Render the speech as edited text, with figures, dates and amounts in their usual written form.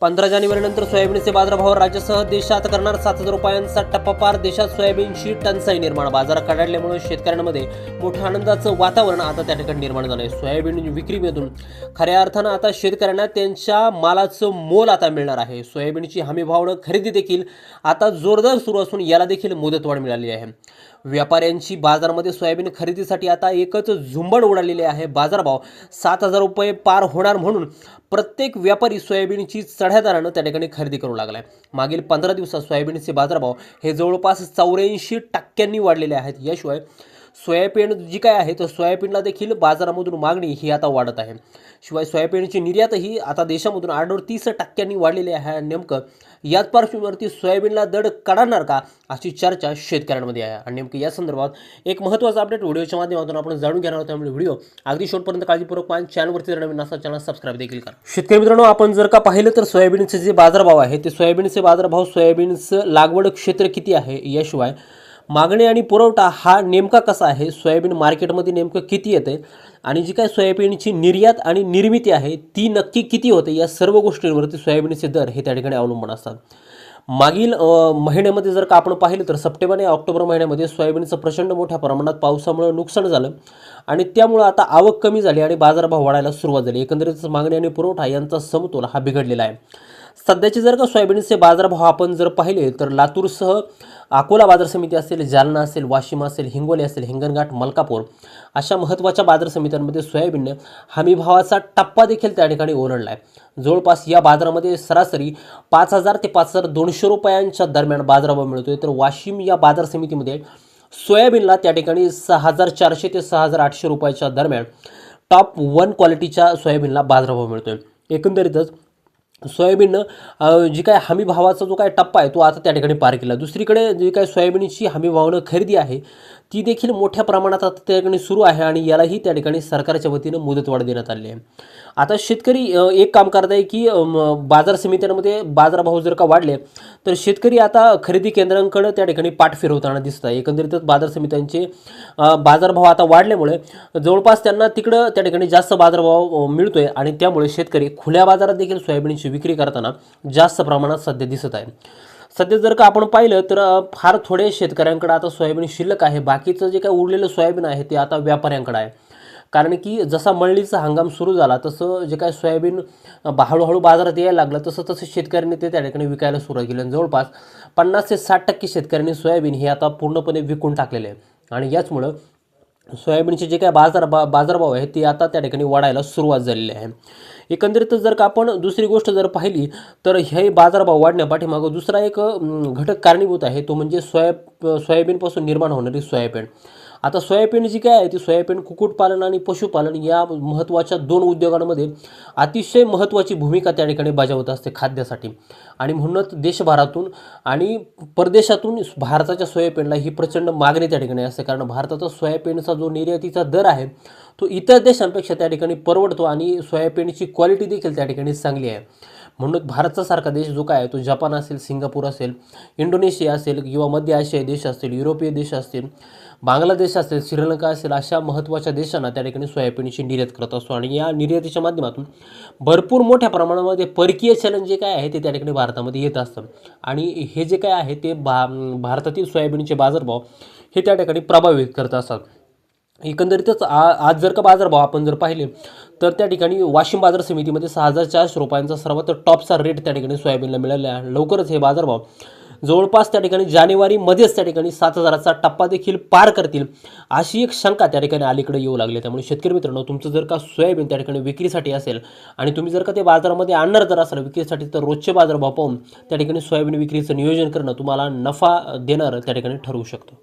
15 जानेवारीनंतर सोयाबीनचे बाजारभाव राज्यासह देशात करणार 7,000 रुपयांचा टप्पा पार. देशात सोयाबीनची टंचाई निर्माण. बाजार कडाडल्यामुळे शेतकऱ्यांमध्ये मोठ्या आनंदाचं वातावरण आता त्या ठिकाणी निर्माण झालं आहे. सोयाबीन विक्रीमधून खऱ्या अर्थानं आता शेतकऱ्यांना त्यांच्या मालाचं मोल आता मिळणार आहे. सोयाबीनची हमीभाव खरेदी देखील आता जोरदार सुरू असून याला देखील मुदतवाढ मिळाली आहे. व्यापाऱ्यांची बाजारामध्ये सोयाबीन खरेदीसाठी आता एकच झुंबड उडालेली आहे. बाजारभाव 7,000 रुपये पार होणार म्हणून प्रत्येक व्यापारी सोयाबीनची चढ्या दरानं त्या ठिकाणी खरेदी करू लागला आहे. मागील 15 दिवसात सोयाबीनचे बाजारभाव हे जवळपास 84% वाढलेले आहेत. याशिवाय सोयाबीन जी काय आहे तर सोयाबीनला देखील बाजारामधून मागणी ही आता वाढत आहे. शिवाय सोयाबीनची निर्यातही आता देशामधून 38% वाढलेली आहे. नेमकं याच पार्श्वभूमीवरती सोयाबीनला दर कडाडणार का अशी चर्चा शेतकऱ्यांमध्ये आहे. आणि नेमकं या संदर्भात एक महत्त्वाचा अपडेट व्हिडिओच्या माध्यमातून आपण जाणून घेणार आहोत. त्यामुळे व्हिडिओ अगदी शेवटपर्यंत काळजीपूर्वक पाहा. चॅनलवरती जर नवीन असाल चॅनल सबस्क्राईब देखील करा. शेतकरी मित्रांनो, आपण जर का पाहिलं तर सोयाबीनचे जे बाजारभाव आहे ते सोयाबीनचे बाजारभाव, सोयाबीनचं लागवड क्षेत्र किती आहे, याशिवाय मागणी आणि पुरवठा हा नेमका कसा आहे, सोयाबीन मार्केटमध्ये नेमकं किती येते आणि जी काय सोयाबीनची निर्यात आणि निर्मिती आहे ती नक्की किती होते, या सर्व गोष्टींवरती सोयाबीनचे दर हे त्या ठिकाणी अवलंबून असतात. मागील महिन्यामध्ये जर का आपण पाहिलं तर सप्टेंबर आणि ऑक्टोबर महिन्यामध्ये सोयाबीनचं प्रचंड मोठ्या प्रमाणात पावसामुळे नुकसान झालं आणि त्यामुळं आता आवक कमी झाली आणि बाजारभाव वाढायला सुरुवात झाली. एकंदरीत मागणी आणि पुरवठा यांचा समतोल हा बिघडलेला आहे. सध्याचे जर का सोयाबीनचे बाजारभाव आपण जर पाहिले तर लातूरसह अकोला बाजार समिती असेल, जालना असेल, वाशिम असेल, हिंगोली असेल, हिंगणघाट, मलकापूर अशा महत्त्वाच्या बाजार समित्यांमध्ये सोयाबीनने हमीभावाचा टप्पा देखील त्या ठिकाणी ओलांडला आहे. जवळपास या बाजारामध्ये सरासरी 5,000 ते 5,200 रुपयांच्या दरम्यान बाजारभाव मिळतोय. तर वाशिम या बाजार समितीमध्ये सोयाबीनला त्या ठिकाणी 6,400 ते 6,800 रुपयाच्या दरम्यान टॉप 1 क्वालिटीच्या सोयाबीनला बाजारभाव मिळतोय. एकंदरीतच सोयाबीननं जी काय हमी भावाचा जो काय टप्पा आहे तो आता त्या ठिकाणी पार केला. दुसरीकडे जी काय सोयाबीनची हमी भावानं खरेदी आहे ती देखील मोठ्या प्रमाणात आता त्या ठिकाणी सुरू आहे आणि यालाही त्या ठिकाणी सरकारच्या वतीनं मुदतवाढ देण्यात आली आहे. आता शेतकरी एक काम करत आहे की बाजार समित्यांमध्ये बाजारभाव जर का वाढले तर शेतकरी आता खरेदी केंद्रांकडे त्या ठिकाणी पाठ फिरवताना दिसत आहे. एकंदरीतच बाजार समित्यांचे बाजारभाव आता वाढल्यामुळे जवळपास त्यांना तिकडं त्या ठिकाणी जास्त बाजारभाव मिळतोय आणि त्यामुळे शेतकरी खुल्या बाजारात देखील सोयाबीनची विक्री करताना जास्त प्रमाणात सध्या दिसत आहे. सध्या जर का आपण पाहिलं तर फार थोडे शेतकऱ्यांकडे आता सोयाबीन शिल्लक आहे. बाकीचं जे काही उरलेलं सोयाबीन आहे ते आता व्यापाऱ्यांकडे आहे. कारण की जसा मळणीचा हंगाम सुरू झाला तसं जे काय सोयाबीन हळूहळू बाजारात यायला लागलं तसं शेतकऱ्यांनी ते त्या ठिकाणी विकायला सुरुवात केली आणि जवळपास 50 ते 60% शेतकऱ्यांनी सोयाबीन हे आता पूर्णपणे विकून टाकलेले आहे. आणि याचमुळं सोयाबीनचे जे काय बाजारभाव आहे ते आता त्या ठिकाणी वाढायला सुरुवात झालेली आहे. एकंदरीत जर का आपण दुसरी गोष्ट जर पाहिली तर हे बाजारभाव वाढण्यापाठीमागं दुसरा एक घटक कारणीभूत आहे, तो म्हणजे सोयाबीनपासून निर्माण होणारी सोयाबीन. आता सोयाबीन जी काय आहे ती सोयाबीन कुक्कुटपालन आणि पशुपालन या महत्त्वाच्या 2 उद्योगांमध्ये अतिशय महत्त्वाची भूमिका त्या ठिकाणी बजावत असते खाद्यासाठी. आणि म्हणूनच देशभरातून आणि परदेशातून भारताच्या सोयाबीनला ही प्रचंड मागणी त्या ठिकाणी असते. कारण भारताचा सोयाबीनचा जो निर्यातीचा दर आहे तो इतर देशांपेक्षा त्या ठिकाणी परवडतो आणि सोयाबीनची क्वालिटी देखील त्या ठिकाणी चांगली आहे. म्हणून भारताचा सारखा देश जो काय आहे तो जपान असेल, सिंगापूर असेल, इंडोनेशिया असेल किंवा मध्य आशियाई देश असतील, युरोपीय देश असतील, बांगलादेश असेल, श्रीलंका असेल अशा महत्त्वाच्या देशांना त्या ठिकाणी सोयाबीनची निर्यात करत असतो. आणि या निर्यातीच्या माध्यमातून भरपूर मोठ्या प्रमाणामध्ये परकीय चलन जे काय आहे ते त्या ठिकाणी भारतामध्ये येत असतं आणि हे जे काय आहे ते भारतातील सोयाबीनचे बाजारभाव हे त्या ठिकाणी प्रभावित करत असतात. एकंदरीतच आज जर का बाजारभाव आपण जर पाहिले तर त्या ठिकाणी वाशिम बाजार समितीमध्ये 6,400 रुपयांचा सर्वात टॉपचा रेट त्या ठिकाणी सोयाबीनला मिळाला आहे. लवकरच हे बाजारभाव जवळपास त्या ठिकाणी जानेवारीमध्येच त्या ठिकाणी 7,000चा टप्पा देखील पार करतील अशी एक शंका त्या ठिकाणी अलीकडे येऊ लागली. त्यामुळे शेतकरी मित्रांनो, तुमचं जर का सोयाबीन त्या ठिकाणी विक्रीसाठी असेल आणि तुम्ही जर का ते बाजारामध्ये आणणार जर असाल विक्रीसाठी तर रोजचे बाजारभाव पाहून त्या ठिकाणी सोयाबीन विक्रीचं नियोजन करणं तुम्हाला नफा देणारं त्या ठिकाणी ठरवू शकतं.